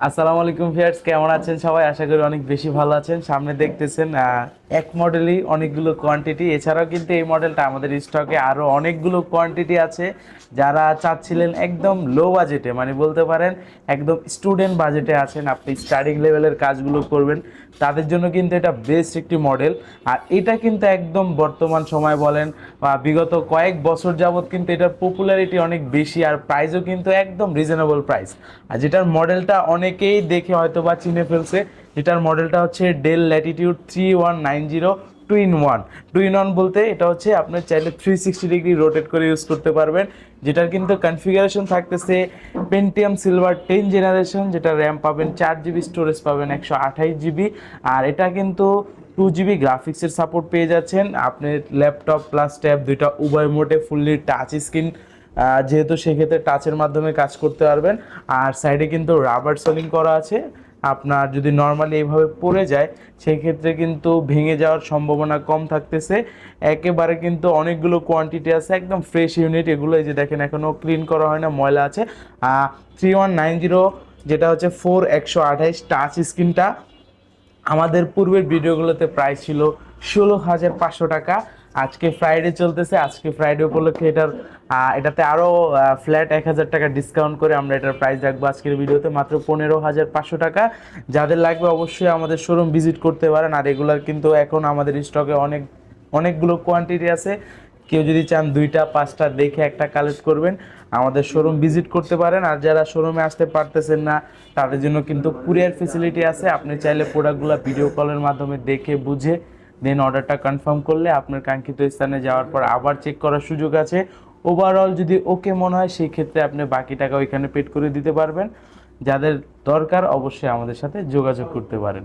আসসালামু আলাইকুম ভিউয়ার্স, কেমন আছেন সবাই? আশা করি অনেক বেশি ভালো আছেন। সামনে দেখতেছেন এক মডেলই অনেকগুলো কোয়ান্টিটি। এছাড়াও কিন্তু এই মডেলটা আমাদের স্টকে আরও অনেকগুলো কোয়ান্টিটি আছে। যারা চাচ্ছিলেন একদম লো বাজেটে, মানে বলতে পারেন একদম স্টুডেন্ট বাজেটে আছেন, আপনি স্টার্টিং লেভেলের কাজগুলো করবেন, তাদের জন্য কিন্তু এটা বেস্ট একটি মডেল। আর এটা কিন্তু একদম বর্তমান সময় বলেন বা বিগত কয়েক বছর যাবত কিন্তু এটার পপুলারিটি অনেক বেশি, আর প্রাইসও কিন্তু একদম রিজনেবল প্রাইস। আর যেটার মডেলটা অনেকেই দেখে হয়তো বা চিনে ফেলছে, যেটার মডেলটা হচ্ছে Dell Latitude 3190 two in one বলতে এটা হচ্ছে আপনি চাইলে 360 ডিগ্রি রোটেট করে ইউজ করতে পারবেন। যেটার কিন্তু কনফিগারেশন থাকতেছে পেন্টিয়াম সিলভার 10 জেনারেশন, যেটা র্যাম পাবেন 4 জিবি, স্টোরেজ পাবেন 128 জিবি। আর এটা কিন্তু 2 জিবি গ্রাফিক্সের সাপোর্ট পেয়ে যাচ্ছেন। আপনি ল্যাপটপ প্লাস ট্যাব দুইটা উভয় মোডে ফুললি টাচ স্ক্রিন, যেহেতু সেক্ষেত্রে টাচের মাধ্যমে কাজ করতে পারবেন। আর সাইডে কিন্তু রাবার সোলিং করা আছে। আপনার যদি নর্মালি এইভাবে পড়ে যায় সেই ক্ষেত্রে কিন্তু ভেঙে যাওয়ার সম্ভাবনা কম থাকতেছে। একেবারে কিন্তু অনেকগুলো কোয়ান্টিটি আছে, একদম ফ্রেশ ইউনিট এগুলো। এই যে দেখেন, এখনও ক্লিন করা হয় না, ময়লা আছে। 3190 যেটা হচ্ছে 4128 টাচ স্ক্রিনটা আমাদের পূর্বের ভিডিওগুলোতে প্রাইস ছিল 16,500 টাকা। আজকে ফ্রাইডে চলতেছে, আজকে ফ্রাইডে উপলক্ষে এটাতে আরও ফ্ল্যাট 1,000 টাকা ডিসকাউন্ট করে আমরা এটার প্রাইস রাখবো আজকের ভিডিওতে মাত্র 15,500 টাকা। যাদের লাগবে অবশ্যই আমাদের শোরুম ভিজিট করতে পারেন। আর এগুলার কিন্তু এখন আমাদের স্টকে অনেকগুলো কোয়ান্টিটি আছে। কেউ যদি চান দুইটা পাঁচটা দেখে একটা কালেক্ট করবেন, আমাদের শোরুম ভিজিট করতে পারেন। আর যারা শোরুমে আসতে পারতেছেন না, তাদের জন্য কিন্তু কুরিয়ার ফেসিলিটি আছে। আপনি চাইলে প্রোডাক্টগুলো ভিডিও কলের মাধ্যমে দেখে বুঝে দেন অর্ডারটা কনফার্ম করলে আপনার কাঙ্ক্ষিত স্থানে যাওয়ার পর আবার চেক করার সুযোগ আছে। ওভারঅল যদি ওকে মনে হয় সেই ক্ষেত্রে আপনি বাকি টাকা ওইখানে পেড করে দিতে পারবেন। যাদের দরকার অবশ্যই আমাদের সাথে যোগাযোগ করতে পারেন।